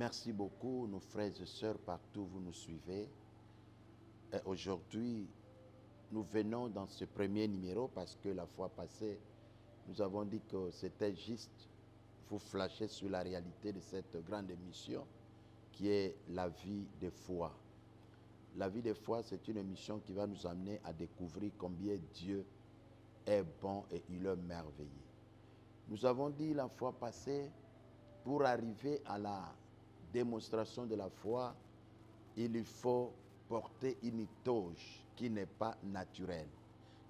Merci beaucoup, nos frères et sœurs, partout où vous nous suivez. Aujourd'hui, nous venons dans ce premier numéro parce que la fois passée, nous avons dit que c'était juste vous flasher sur la réalité de cette grande émission qui est la vie de foi. La vie de foi, c'est une émission qui va nous amener à découvrir combien Dieu est bon et il est merveilleux. Nous avons dit la fois passée, pour arriver à la démonstration de la foi, il faut porter une toge qui n'est pas naturelle.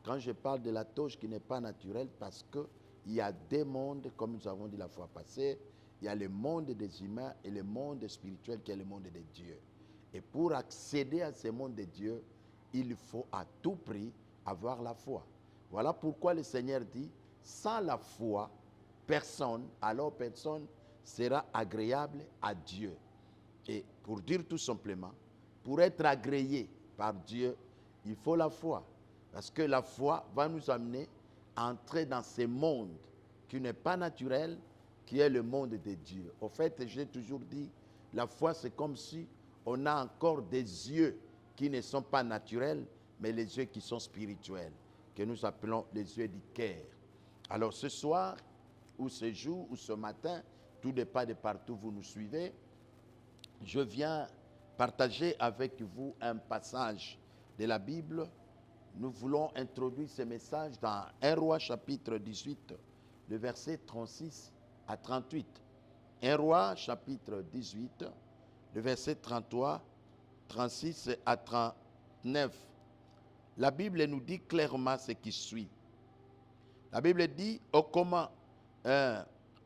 Quand je parle de la toge qui n'est pas naturelle, parce qu'il y a deux mondes, comme nous avons dit la fois passée, il y a le monde des humains et le monde spirituel qui est le monde de Dieu. Et pour accéder à ce monde de Dieu, il faut à tout prix avoir la foi. Voilà pourquoi le Seigneur dit, sans la foi, personne sera agréable à Dieu. Et pour dire tout simplement, pour être agréé par Dieu, il faut la foi. Parce que la foi va nous amener à entrer dans ce monde qui n'est pas naturel, qui est le monde de Dieu. Au fait, j'ai toujours dit, la foi c'est comme si on a encore des yeux qui ne sont pas naturels, mais les yeux qui sont spirituels, que nous appelons les yeux du cœur. Alors ce soir, ou ce jour, ou ce matin, tout dépend de partout où vous nous suivez, je viens partager avec vous un passage de la Bible. Nous voulons introduire ce message dans 1 Roi chapitre 18, le verset 36 à 38. 1 Roi chapitre 18, le verset 33, 36 à 39. La Bible nous dit clairement ce qui suit. La Bible dit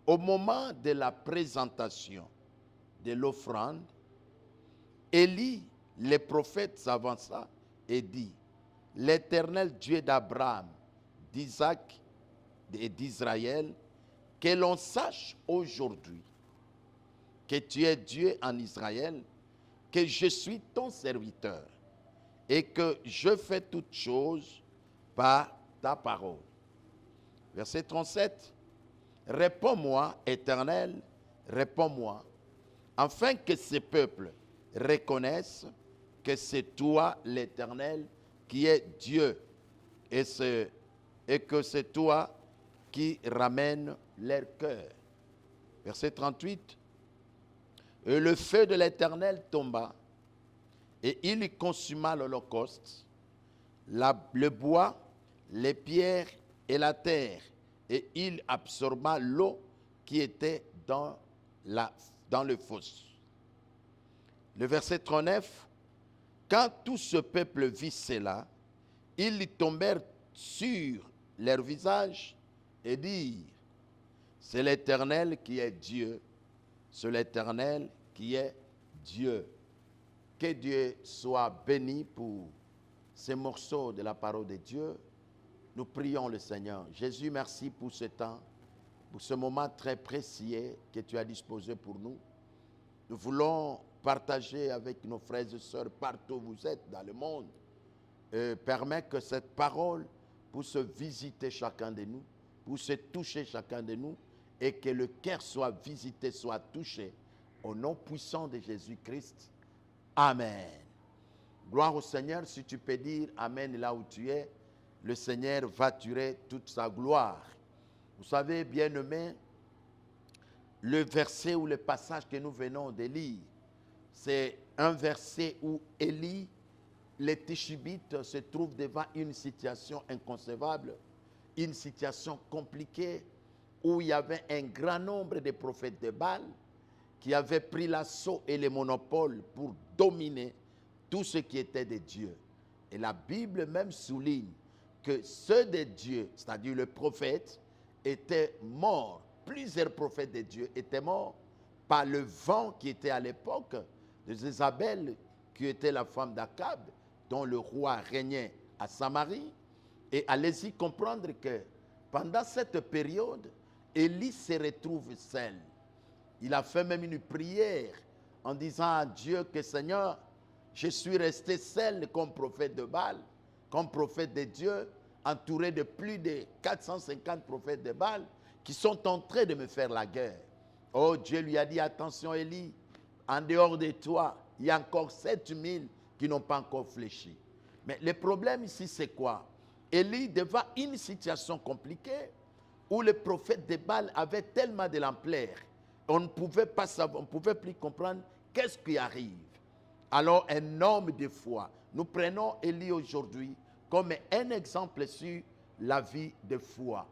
au moment de la présentation de l'offrande, Élie, le prophète, s'avança et dit, l'Éternel Dieu d'Abraham, d'Isaac et d'Israël, que l'on sache aujourd'hui que tu es Dieu en Israël, que je suis ton serviteur et que je fais toutes choses par ta parole. Verset 37. Réponds-moi, Éternel, réponds-moi, afin que ce peuple reconnaisse que c'est toi, l'Éternel, qui est Dieu, et que c'est toi qui ramène leur cœur. Verset 38. Et le feu de l'Éternel tomba, et il y consuma l'holocauste, le bois, les pierres et la terre, et il absorba l'eau qui était dans le fosse. Le verset 39, quand tout ce peuple vit cela, ils tombèrent sur leur visage et dirent, c'est l'Éternel qui est Dieu, c'est l'Éternel qui est Dieu. Que Dieu soit béni pour ces morceaux de la parole de Dieu. Nous prions le Seigneur. Jésus, merci pour ce temps, pour ce moment très précieux que tu as disposé pour nous. Nous voulons partager avec nos frères et sœurs partout où vous êtes dans le monde. Permettre que cette parole puisse visiter chacun de nous, puisse toucher chacun de nous et que le cœur soit visité, soit touché. Au nom puissant de Jésus-Christ. Amen. Gloire au Seigneur. Si tu peux dire Amen là où tu es, le Seigneur va tuer toute sa gloire. Vous savez, bien-aimés, le verset ou le passage que nous venons de lire, c'est un verset où Élie, le Tishbite, se trouve devant une situation inconcevable, une situation compliquée, où il y avait un grand nombre de prophètes de Baal qui avaient pris l'assaut et le monopole pour dominer tout ce qui était de Dieu. Et la Bible même souligne que ceux de Dieu, c'est-à-dire le prophète, étaient morts. Plusieurs prophètes de Dieu étaient morts par le vent qui était à l'époque de Jézabel, qui était la femme d'Akab, dont le roi régnait à Samarie. Et allez-y comprendre que pendant cette période, Élie se retrouve seul. Il a fait même une prière en disant à Dieu que Seigneur, je suis resté seul comme prophète de Baal, comme prophète de Dieu, entouré de plus de 450 prophètes de Baal qui sont en train de me faire la guerre. Oh, Dieu lui a dit, attention Élie, en dehors de toi, il y a encore 7000 qui n'ont pas encore fléchi. Mais le problème ici, c'est quoi? Élie, devant une situation compliquée, où le prophète de Baal avait tellement de l'ampleur, on ne pouvait pas savoir, on ne pouvait plus comprendre qu'est-ce qui arrive. Alors, un homme de foi. Nous prenons Élie aujourd'hui comme un exemple sur la vie de foi.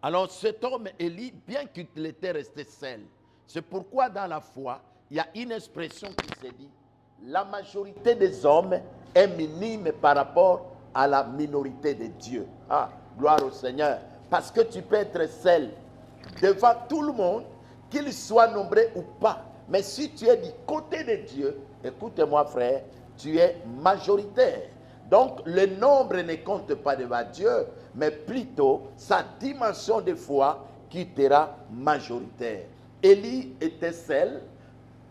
Alors, cet homme Élie, bien qu'il était resté seul, c'est pourquoi dans la foi, il y a une expression qui se dit, la majorité des hommes est minime par rapport à la minorité de Dieu. Ah, gloire au Seigneur. Parce que tu peux être seul devant tout le monde, qu'il soit nombreux ou pas. Mais si tu es du côté de Dieu, écoute-moi frère, tu es majoritaire. Donc le nombre ne compte pas devant Dieu, mais plutôt sa dimension de foi qui te rend majoritaire. Élie était seul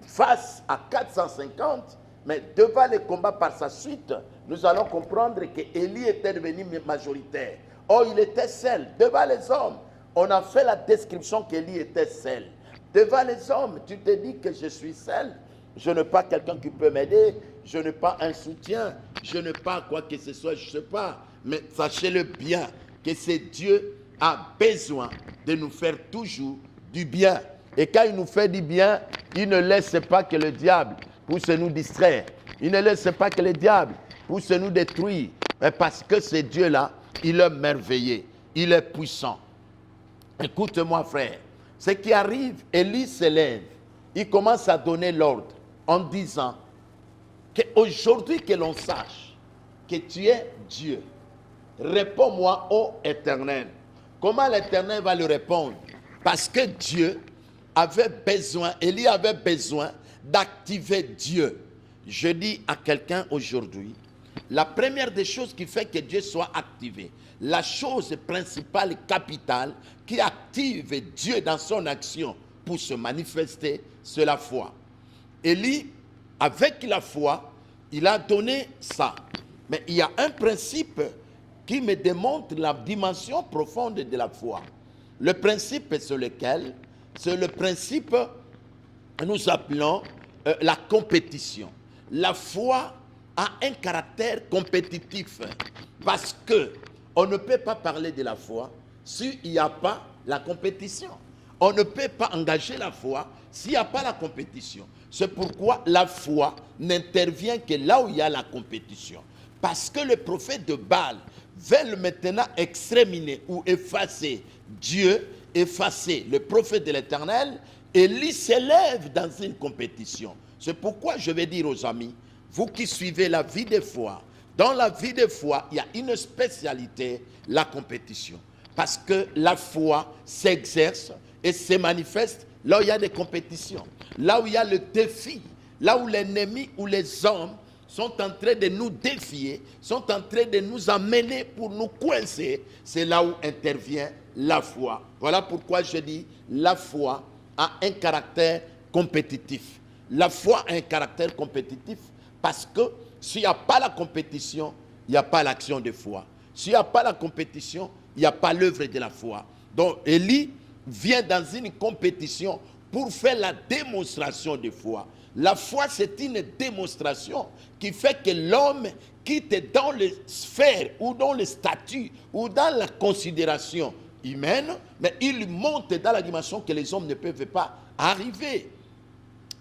face à 450, mais devant le combat par sa suite, nous allons comprendre que Élie était devenu majoritaire. Oh, il était seul devant les hommes. On a fait la description qu'Élie était seul. Devant les hommes, tu te dis que je suis seul. Je n'ai pas quelqu'un qui peut m'aider. Je n'ai pas un soutien. Je n'ai pas quoi que ce soit, je ne sais pas. Mais sachez-le bien que c'est Dieu a besoin de nous faire toujours du bien. Et quand il nous fait du bien, il ne laisse pas que le diable puisse nous distraire. Il ne laisse pas que le diable puisse nous détruire. Mais parce que ce Dieu-là, il est merveilleux. Il est puissant. Écoute-moi, frère. Ce qui arrive, Élie se lève. Il commence à donner l'ordre en disant qu'aujourd'hui que l'on sache que tu es Dieu. Réponds-moi, ô Éternel. Comment l'Éternel va lui répondre? Parce que Dieu avait besoin, Élie avait besoin d'activer Dieu. Je dis à quelqu'un aujourd'hui, la première des choses qui fait que Dieu soit activé, la chose principale et capitale qui active Dieu dans son action pour se manifester, c'est la foi. Élie, avec la foi, il a donné ça. Mais il y a un principe qui me démontre la dimension profonde de la foi. Le principe c'est lequel? C'est le principe que nous appelons la compétition. La foi a un caractère compétitif parce que on ne peut pas parler de la foi s'il n'y a pas la compétition. On ne peut pas engager la foi s'il n'y a pas la compétition. C'est pourquoi la foi n'intervient que là où il y a la compétition. Parce que le prophète de Baal veut maintenant exterminer ou effacer Dieu, effacer le prophète de l'Éternel, et lui s'élève dans une compétition. C'est pourquoi je vais dire aux amis, vous qui suivez la vie de foi, dans la vie de foi, il y a une spécialité, la compétition. Parce que la foi s'exerce et se manifeste là où il y a des compétitions, là où il y a le défi, là où l'ennemi ou les hommes sont en train de nous défier, sont en train de nous amener pour nous coincer, c'est là où intervient la foi. Voilà pourquoi je dis la foi a un caractère compétitif. La foi a un caractère compétitif parce que s'il n'y a pas la compétition, il n'y a pas l'action de foi. S'il n'y a pas la compétition, il n'y a pas l'œuvre de la foi. Donc Élie vient dans une compétition pour faire la démonstration de foi. La foi, c'est une démonstration qui fait que l'homme quitte dans les sphères ou dans les statuts ou dans la considération humaine, mais il monte dans la dimension que les hommes ne peuvent pas arriver.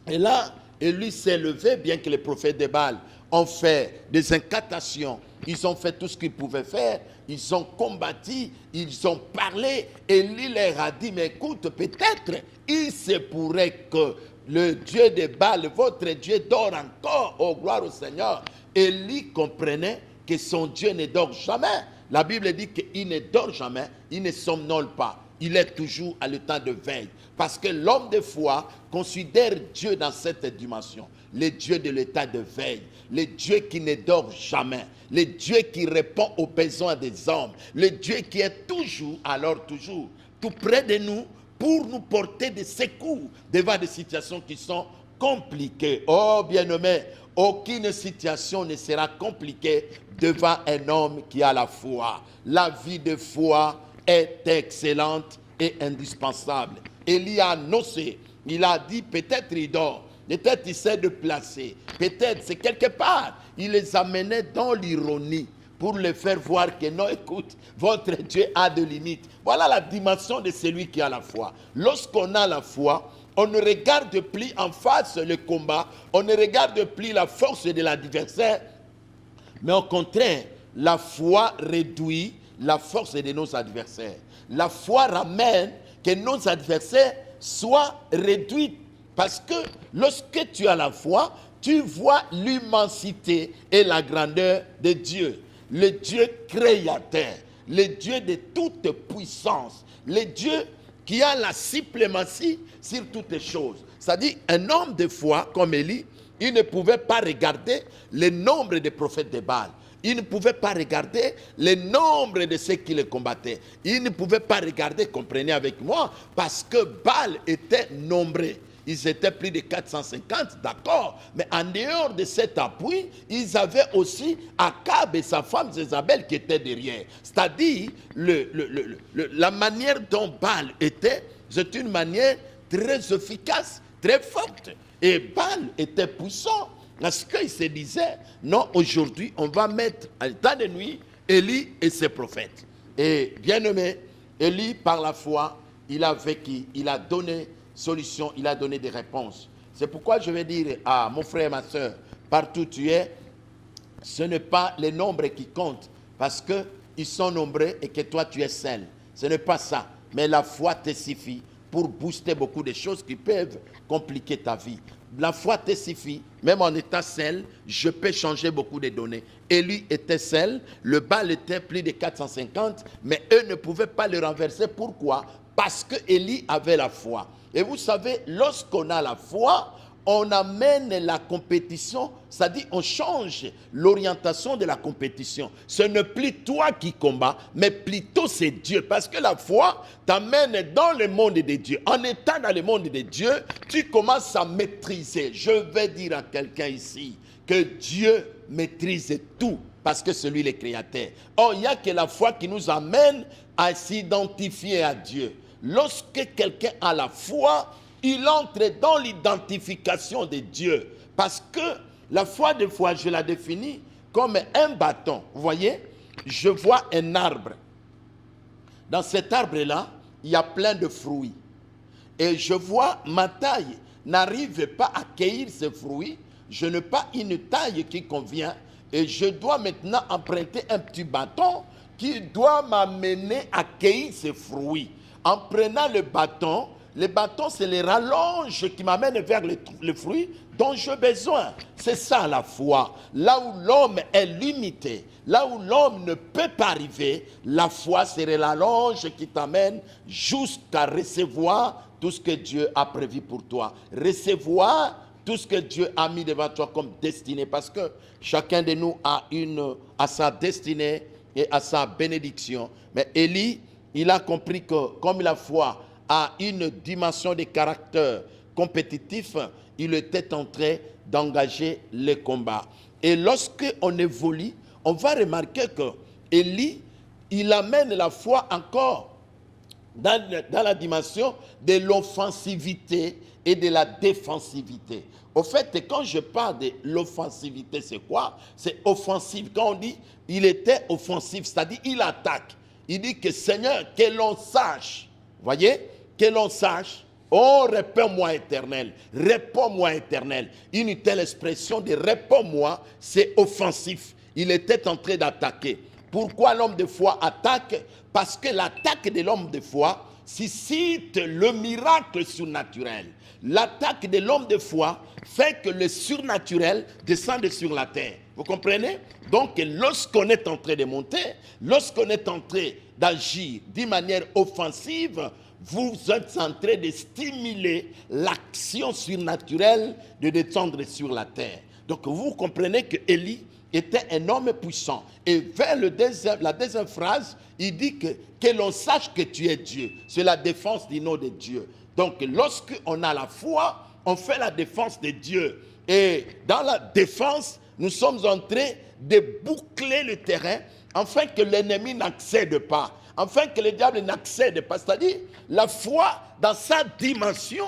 Et là, Élie s'est levé, bien que les prophètes de Baal ont fait des incantations, ils ont fait tout ce qu'ils pouvaient faire, ils ont combattu, ils ont parlé. Élie leur a dit, mais écoute, peut-être il se pourrait que le Dieu de Baal, votre Dieu, dort encore. Oh, gloire au Seigneur. Élie comprenait que son Dieu ne dort jamais. La Bible dit qu'il ne dort jamais, il ne somnole pas. Il est toujours à l'état de veille. Parce que l'homme de foi considère Dieu dans cette dimension. Le Dieu de l'état de veille. Le Dieu qui ne dort jamais. Le Dieu qui répond aux besoins des hommes. Le Dieu qui est toujours, alors toujours, tout près de nous pour nous porter des secours devant des situations qui sont compliquées. Oh bien-aimé, aucune situation ne sera compliquée devant un homme qui a la foi. La vie de foi est excellente et indispensable. Élie a annoncé il a dit peut-être il dort, peut-être il s'est déplacé, peut-être c'est quelque part. Il les amenait dans l'ironie pour les faire voir que non, écoute, votre Dieu a de limites. Voilà la dimension de celui qui a la foi. Lorsqu'on a la foi, on ne regarde plus en face le combat, on ne regarde plus la force de l'adversaire, mais au contraire, la foi réduit la force de nos adversaires. La foi ramène que nos adversaires soient réduits. Parce que lorsque tu as la foi, tu vois l'immensité et la grandeur de Dieu. Le Dieu créateur, le Dieu de toute puissance, le Dieu qui a la suprématie sur toutes les choses. C'est-à-dire, un homme de foi comme Élie, il ne pouvait pas regarder le nombre de prophètes de Baal. Il ne pouvait pas regarder le nombre de ceux qui le combattaient. Il ne pouvait pas regarder, comprenez avec moi, parce que Baal était nombreux. Ils étaient plus de 450, d'accord. Mais en dehors de cet appui, ils avaient aussi Akab et sa femme Jézabel qui étaient derrière. C'est-à-dire, la manière dont Baal était, c'est une manière très efficace, très forte. Et Baal était puissant. Parce qu'il se disait, non, aujourd'hui, on va mettre à l'état de nuit Élie et ses prophètes. Et bien aimé, Élie, par la foi, il a vécu, il a donné solution, il a donné des réponses. C'est pourquoi je vais dire à mon frère et ma soeur, partout où tu es, ce n'est pas les nombres qui comptent, parce qu'ils sont nombreux et que toi tu es seul. Ce n'est pas ça, mais la foi te suffit pour booster beaucoup de choses qui peuvent compliquer ta vie. La foi te suffit, même en étant seul, je peux changer beaucoup de données. Élie était seul, le Baal était plus de 450, mais eux ne pouvaient pas le renverser. Pourquoi? Parce que Élie avait la foi. Et vous savez, lorsqu'on a la foi, on amène la compétition, c'est-à-dire on change l'orientation de la compétition. Ce n'est plus toi qui combats, mais plutôt c'est Dieu. Parce que la foi t'amène dans le monde de Dieu. En étant dans le monde de Dieu, tu commences à maîtriser. Je vais dire à quelqu'un ici que Dieu maîtrise tout, parce que c'est lui le créateur. Or, il n'y a que la foi qui nous amène à s'identifier à Dieu. Lorsque quelqu'un a la foi, il entre dans l'identification de Dieu. Parce que la foi, des fois, je la définis comme un bâton. Vous voyez, je vois un arbre. Dans cet arbre-là, il y a plein de fruits. Et je vois ma taille n'arrive pas à cueillir ces fruits. Je n'ai pas une taille qui convient. Et je dois maintenant emprunter un petit bâton qui doit m'amener à cueillir ces fruits. En prenant le bâton, c'est les rallonges qui m'amènent vers les fruits dont j'ai besoin. C'est ça la foi. Là où l'homme est limité, là où l'homme ne peut pas arriver, la foi c'est les rallonges qui t'amènent jusqu'à recevoir tout ce que Dieu a prévu pour toi. Recevoir tout ce que Dieu a mis devant toi comme destinée. Parce que chacun de nous a sa destinée et à sa bénédiction. Mais Élie, il a compris que comme la foi a une dimension de caractère compétitif, il était en train d'engager le combat. Et lorsqu'on évolue, on va remarquer que Élie, il amène la foi encore dans la dimension de l'offensivité et de la défensivité. Au fait, quand je parle de l'offensivité, c'est quoi? C'est offensif. Quand on dit il était offensif, c'est-à-dire il attaque. Il dit que Seigneur, que l'on sache, voyez, que l'on sache, oh réponds-moi éternel, réponds-moi éternel. Une telle expression de réponds-moi, c'est offensif. Il était en train d'attaquer. Pourquoi l'homme de foi attaque? Parce que l'attaque de l'homme de foi suscite le miracle surnaturel. L'attaque de l'homme de foi fait que le surnaturel descende sur la terre. Vous comprenez? Donc, lorsqu'on est en train de monter, lorsqu'on est en train d'agir d'une manière offensive, vous êtes en train de stimuler l'action surnaturelle de descendre sur la terre. Donc, vous comprenez que Élie était un homme puissant. Et vers la deuxième phrase, il dit que l'on sache que tu es Dieu. C'est la défense du nom de Dieu. Donc, lorsqu'on a la foi, on fait la défense de Dieu. Et dans la défense, nous sommes en train de boucler le terrain afin que l'ennemi n'accède pas, afin que le diable n'accède pas. C'est-à-dire, la foi, dans sa dimension,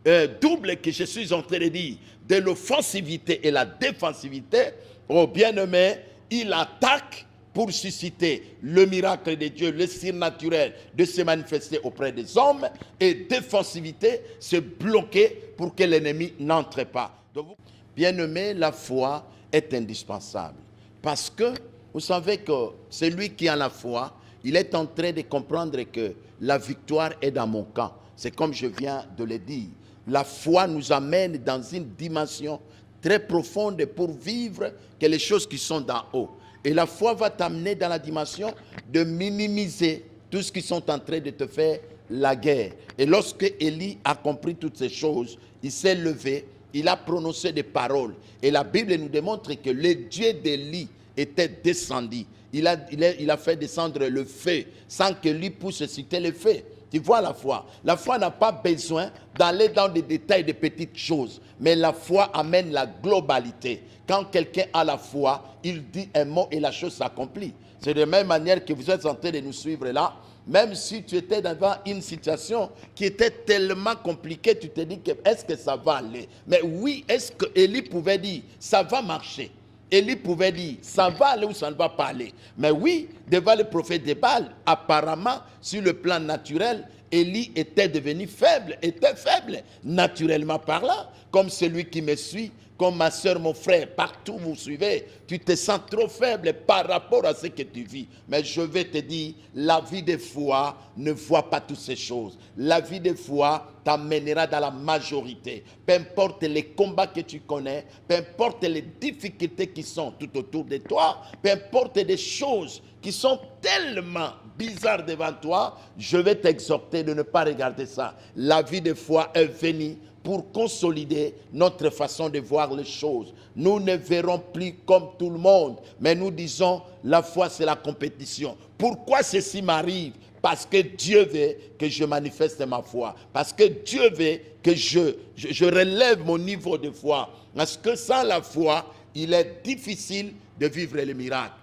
double que je suis en train de dire, de l'offensivité et la défensivité, oh bien-aimé, il attaque pour susciter le miracle de Dieu, le surnaturel de se manifester auprès des hommes, et défensivité, se bloquer pour que l'ennemi n'entre pas. Donc, bien-aimé, la foi est indispensable. Parce que, vous savez que celui qui a la foi, il est en train de comprendre que la victoire est dans mon camp. C'est comme je viens de le dire. La foi nous amène dans une dimension très profonde pour vivre que les choses qui sont d'en haut. Et la foi va t'amener dans la dimension de minimiser tout ce qui sont en train de te faire la guerre. Et lorsque Élie a compris toutes ces choses, il s'est levé, il a prononcé des paroles. Et la Bible nous démontre que le Dieu d'Élie était descendu. Il a fait descendre le feu sans que lui puisse citer le feu. Tu vois la foi. La foi n'a pas besoin d'aller dans des détails de petites choses. Mais la foi amène la globalité. Quand quelqu'un a la foi, il dit un mot et la chose s'accomplit. C'est de la même manière que vous êtes en train de nous suivre là. Même si tu étais devant une situation qui était tellement compliquée, tu te dis que est-ce que ça va aller? Mais oui, est-ce que Élie pouvait dire ça va marcher? Élie pouvait dire, ça va aller ou ça ne va pas aller. Mais oui, devant le prophète de Baal, apparemment, sur le plan naturel, Élie était faible, naturellement parlant, comme celui qui me suit, comme ma soeur, mon frère, partout vous suivez, tu te sens trop faible par rapport à ce que tu vis. Mais je vais te dire, la vie de foi ne voit pas toutes ces choses. La vie de foi t'amènera dans la majorité. Peu importe les combats que tu connais, peu importe les difficultés qui sont tout autour de toi, peu importe des choses qui sont tellement bizarres devant toi, je vais t'exhorter de ne pas regarder ça. La vie de foi est venue pour consolider notre façon de voir les choses. Nous ne verrons plus comme tout le monde, mais nous disons, la foi c'est la compétition. Pourquoi ceci m'arrive? Parce que Dieu veut que je manifeste ma foi. Parce que Dieu veut que je relève mon niveau de foi. Parce que sans la foi, il est difficile de vivre le miracle.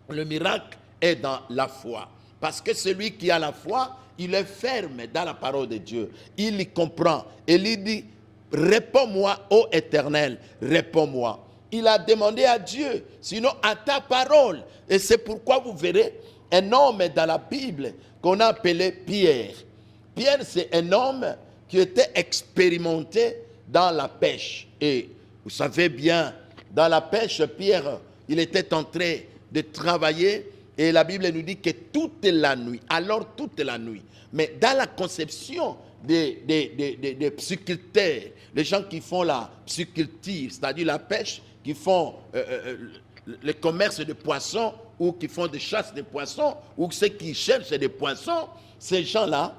Le miracle est dans la foi. Parce que celui qui a la foi, il est ferme dans la parole de Dieu. Il y comprend. Et il dit, réponds-moi, ô Éternel, réponds-moi. Il a demandé à Dieu, sinon à ta parole. Et c'est pourquoi vous verrez un homme dans la Bible qu'on a appelé Pierre. Pierre, c'est un homme qui était expérimenté dans la pêche. Et vous savez bien, dans la pêche, Pierre, il était en train de travailler. Et la Bible nous dit que toute la nuit, alors toute la nuit, mais dans la conception des pisciculteurs, les gens qui font la pisciculture, c'est-à-dire la pêche, qui font le commerce de poissons, ou qui font des chasses de poissons, ou ceux qui cherchent des poissons, ces gens-là,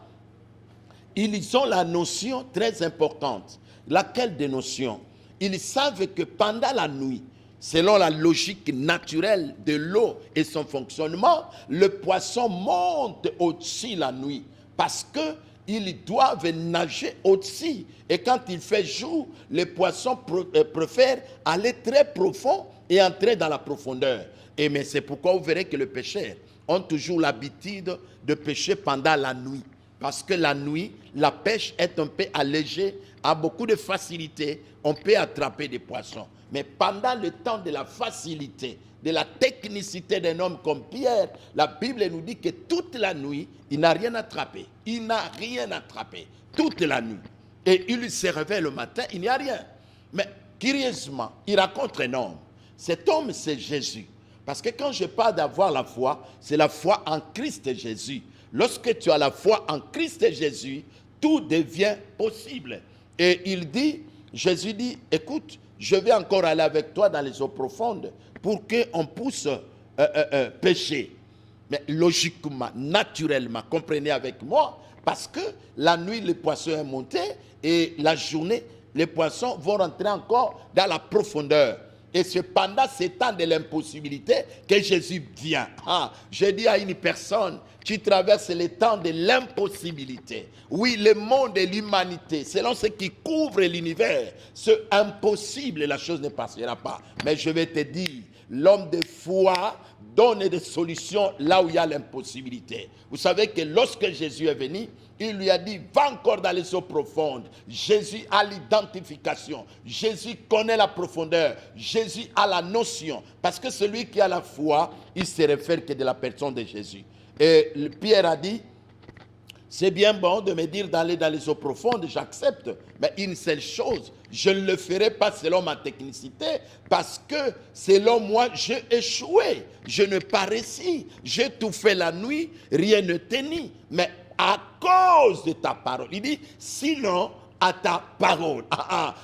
ils ont la notion très importante. Laquelle des notions? Ils savent que pendant la nuit, selon la logique naturelle de l'eau et son fonctionnement, le poisson monte au-dessus la nuit parce qu'ils doivent nager au-dessus. Et quand il fait jour, les poissons préfèrent aller très profond et entrer dans la profondeur. Et mais c'est pourquoi vous verrez que les pêcheurs ont toujours l'habitude de pêcher pendant la nuit. Parce que la nuit, la pêche est un peu allégée, a beaucoup de facilité, on peut attraper des poissons. Mais pendant le temps de la facilité, de la technicité d'un homme comme Pierre, la Bible nous dit que toute la nuit, il n'a rien attrapé. Il n'a rien attrapé. Toute la nuit. Et il se réveille le matin, il n'y a rien. Mais curieusement, il raconte un homme. Cet homme, c'est Jésus. Parce que quand je parle d'avoir la foi, c'est la foi en Christ Jésus. Lorsque tu as la foi en Christ Jésus, tout devient possible. Et Jésus dit, écoute, je vais encore aller avec toi dans les eaux profondes pour qu'on puisse pêcher. Mais logiquement, naturellement, comprenez avec moi, parce que la nuit, les poissons sont montés et la journée, les poissons vont rentrer encore dans la profondeur. Et c'est pendant ce temps de l'impossibilité que Jésus vient. Je dis à une personne, Tu traverses les temps de l'impossibilité. Oui, le monde et l'humanité, selon ce qui couvre l'univers, c'est impossible, la chose ne passera pas. Mais je vais te dire, l'homme de foi donne des solutions là où il y a l'impossibilité. Vous savez que lorsque Jésus est venu, il lui a dit, va encore dans les eaux profondes. Jésus a l'identification. Jésus connaît la profondeur. Jésus a la notion. Parce que celui qui a la foi, il se réfère que de la personne de Jésus. Et Pierre a dit, c'est bien bon de me dire d'aller dans les eaux profondes, j'accepte. Mais une seule chose, je ne le ferai pas selon ma technicité, parce que selon moi, j'ai échoué. Je n'ai pas réussi. J'ai tout fait la nuit, rien ne tenait. Mais à cause de ta parole. Il dit, sinon, à ta parole.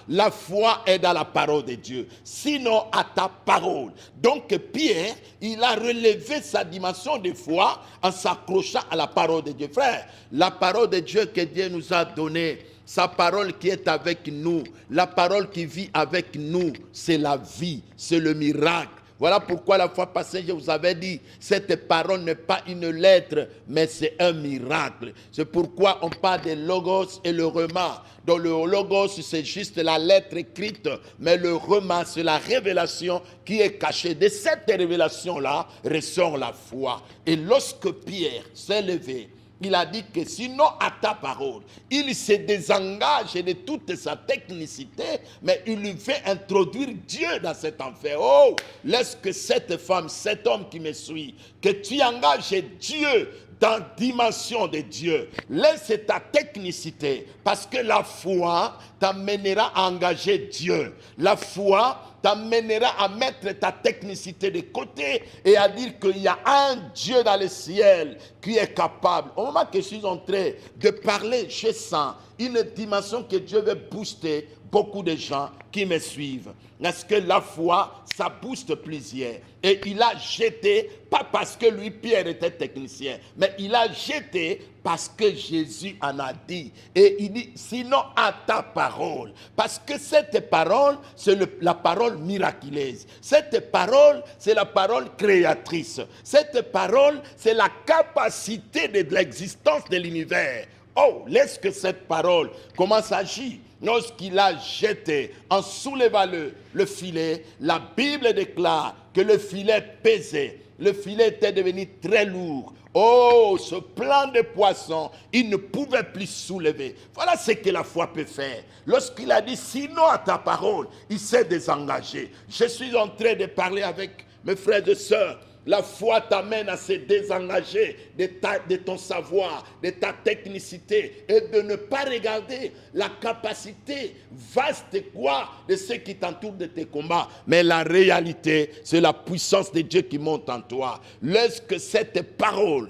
La foi est dans la parole de Dieu. Sinon, à ta parole. Donc, Pierre, il a relevé sa dimension de foi en s'accrochant à la parole de Dieu. Frère, la parole de Dieu que Dieu nous a donnée, sa parole qui est avec nous, la parole qui vit avec nous, c'est la vie, c'est le miracle. Voilà pourquoi la fois passée, je vous avais dit, cette parole n'est pas une lettre, mais c'est un miracle. C'est pourquoi on parle de logos et le rema. Donc le logos, c'est juste la lettre écrite, mais le rema, c'est la révélation qui est cachée. De cette révélation-là ressort la foi. Et lorsque Pierre s'est levé, il a dit que sinon à ta parole, il se désengage de toute sa technicité, mais il lui fait introduire Dieu dans cet enfer. Oh, laisse que cette femme, cet homme qui me suit, que tu engages Dieu dans la dimension de Dieu. Laisse ta technicité, parce que la foi t'amènera à engager Dieu. La foi t'amènera à mettre ta technicité de côté et à dire qu'il y a un Dieu dans le ciel qui est capable. Au moment que je suis en train de parler, je sens une dimension que Dieu veut booster beaucoup de gens qui me suivent. Parce que la foi, ça booste plusieurs. Et il a jeté, pas parce que lui, Pierre, était technicien, mais il a jeté parce que Jésus en a dit. Et il dit, sinon à ta parole. Parce que cette parole, c'est la parole miraculeuse. Cette parole, c'est la parole créatrice. Cette parole, c'est la capacité de l'existence de l'univers. Oh, laisse que cette parole commence à agir. Lorsqu'il a jeté en soulevant le filet, la Bible déclare que le filet pesait. Le filet était devenu très lourd. Oh, ce plan de poisson, il ne pouvait plus soulever. Voilà ce que la foi peut faire. Lorsqu'il a dit, sinon à ta parole, il s'est désengagé. Je suis en train de parler avec mes frères et sœurs. La foi t'amène à se désengager de ton savoir, de ta technicité et de ne pas regarder la capacité vaste quoi de ceux qui t'entourent de tes combats. Mais la réalité, c'est la puissance de Dieu qui monte en toi. Laisse que cette parole,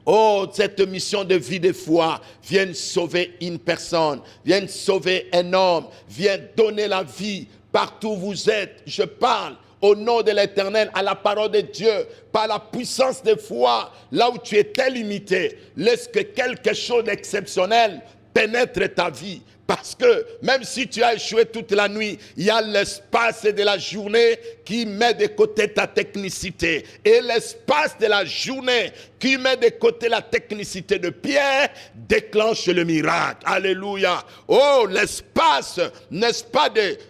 oh, cette mission de vie de foi vienne sauver une personne, vienne sauver un homme, vienne donner la vie partout où vous êtes. Je parle au nom de l'Éternel, à la parole de Dieu, par la puissance de foi, là où tu étais limité, laisse que quelque chose d'exceptionnel pénètre ta vie. Parce que même si tu as échoué toute la nuit, il y a l'espace de la journée qui met de côté ta technicité. Et l'espace de la journée qui met de côté la technicité de Pierre déclenche le miracle. Alléluia. Oh, l'espace, n'est-ce pas,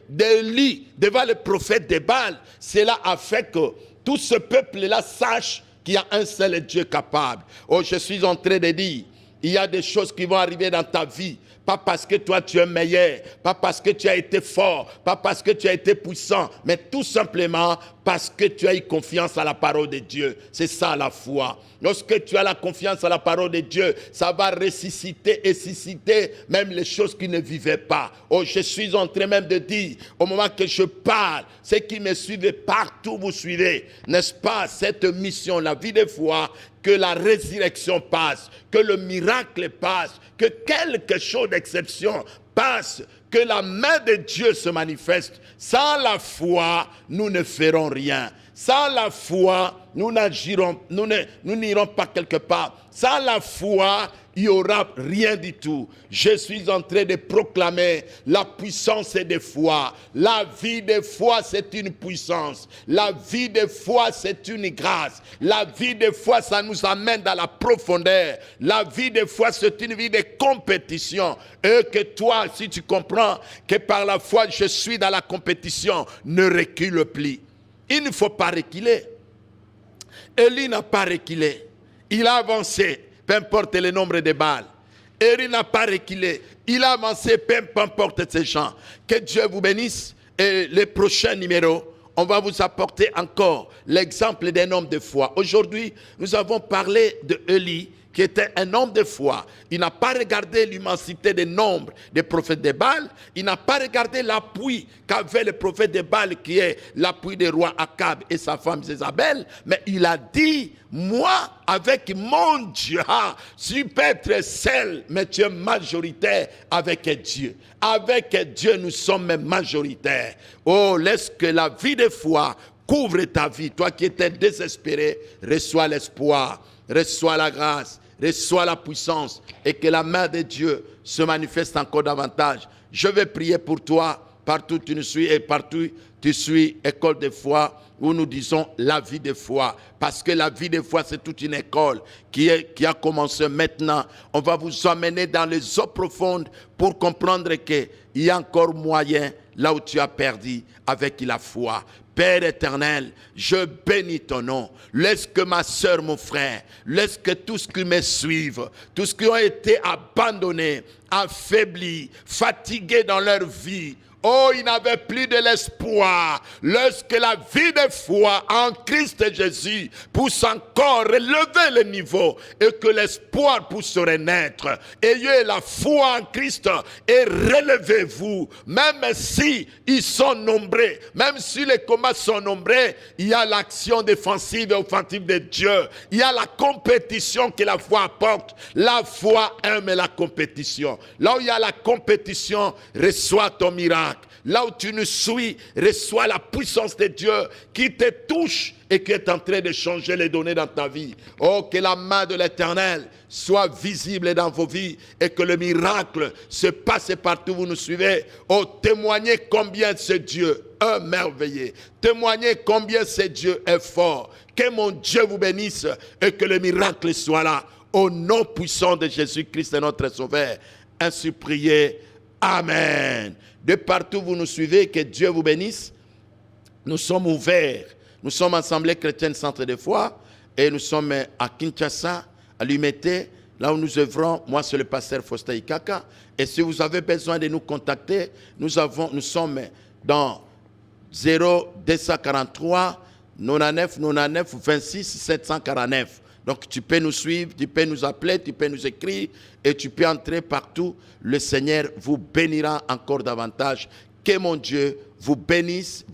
d'Élie devant le prophète de Baal. Cela a fait que tout ce peuple-là sache qu'il y a un seul Dieu capable. Oh, je suis en train de dire, il y a des choses qui vont arriver dans ta vie. Pas parce que toi tu es meilleur, pas parce que tu as été fort, pas parce que tu as été puissant, mais tout simplement parce que tu as eu confiance à la parole de Dieu. C'est ça la foi. Lorsque tu as la confiance à la parole de Dieu, ça va ressusciter et susciter même les choses qui ne vivaient pas. Oh, je suis en train même de dire, au moment que je parle, ceux qui me suivent partout, vous suivez, n'est-ce pas, cette mission, la vie de foi, que la résurrection passe, que le miracle passe, que quelque chose d'exception passe, que la main de Dieu se manifeste. Sans la foi, nous ne ferons rien. Sans la foi, nous n'agirons, nous n'irons pas quelque part. Sans la foi, il n'y aura rien du tout. Je suis en train de proclamer la puissance de foi. La vie de foi, c'est une puissance. La vie de foi, c'est une grâce. La vie de foi, ça nous amène dans la profondeur. La vie de foi, c'est une vie de compétition. Et que toi, si tu comprends que par la foi, je suis dans la compétition, ne recule plus. Il ne faut pas reculer. Élie n'a pas reculé. Il a avancé, peu importe le nombre de balles. Élie n'a pas reculé. Il a avancé, peu importe ces gens. Que Dieu vous bénisse. Et les prochains numéros, on va vous apporter encore l'exemple d'un homme de foi. Aujourd'hui, nous avons parlé de Élie, qui était un homme de foi. Il n'a pas regardé l'immensité des nombres des prophètes de Baal. Il n'a pas regardé l'appui qu'avait le prophète de Baal, qui est l'appui des rois Akab et sa femme Jézabel. Mais il a dit, moi, avec mon Dieu, tu peux être seul, mais tu es majoritaire avec Dieu. Avec Dieu, nous sommes majoritaires. Oh, laisse que la vie de foi couvre ta vie. Toi qui étais désespéré, reçois l'espoir, reçois la grâce, reçois la puissance et que la main de Dieu se manifeste encore davantage. Je vais prier pour toi partout où tu nous suis et partout tu suis école de foi où nous disons la vie de foi. Parce que la vie de foi, c'est toute une école qui a commencé maintenant. On va vous emmener dans les eaux profondes pour comprendre qu'il y a encore moyen là où tu as perdu avec la foi. Père éternel, je bénis ton nom. Laisse que ma soeur, mon frère, laisse que tous ceux qui me suivent, tous ceux qui ont été abandonnés, affaiblis, fatigués dans leur vie, oh, ils n'avaient plus de l'espoir. Lorsque la vie de foi en Christ Jésus pousse encore relever le niveau et que l'espoir puisse renaître. Ayez la foi en Christ et relevez-vous. Même si ils sont nombreux, même si les combats sont nombreux, il y a l'action défensive et offensive de Dieu. Il y a la compétition que la foi apporte. La foi aime la compétition. Là où il y a la compétition, reçois ton miracle. Là où tu nous suis, reçois la puissance de Dieu qui te touche et qui est en train de changer les données dans ta vie. Oh, que la main de l'Éternel soit visible dans vos vies et que le miracle se passe partout où vous nous suivez. Oh, témoignez combien ce Dieu est merveilleux. Témoignez combien ce Dieu est fort. Que mon Dieu vous bénisse et que le miracle soit là. Au nom puissant de Jésus-Christ, notre Sauveur. Ainsi priez. Amen. De partout où vous nous suivez, que Dieu vous bénisse. Nous sommes ouverts. Nous sommes Assemblée chrétienne Centre de foi et nous sommes à Kinshasa, à l'Umete, là où nous œuvrons. Moi, c'est le pasteur Faustin Ikaka. Et si vous avez besoin de nous contacter, nous sommes dans 0243 99 99 26 749. Donc tu peux nous suivre, tu peux nous appeler, tu peux nous écrire et tu peux entrer partout. Le Seigneur vous bénira encore davantage. Que mon Dieu vous bénisse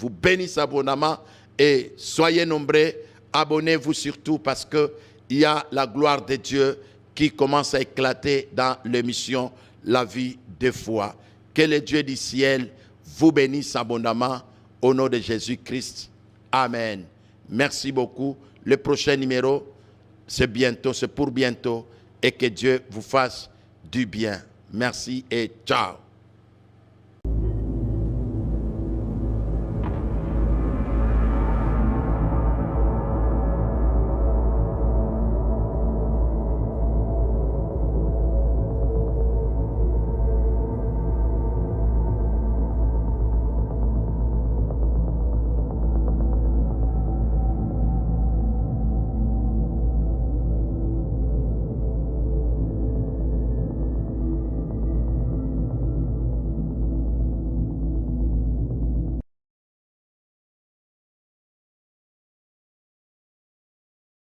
abondamment et soyez nombreux. Abonnez-vous surtout parce qu'il y a la gloire de Dieu qui commence à éclater dans l'émission La vie de foi. Que le Dieu du ciel vous bénisse abondamment au nom de Jésus-Christ. Amen. Merci beaucoup. Le prochain numéro, c'est bientôt, c'est pour bientôt et que Dieu vous fasse du bien. Merci et ciao.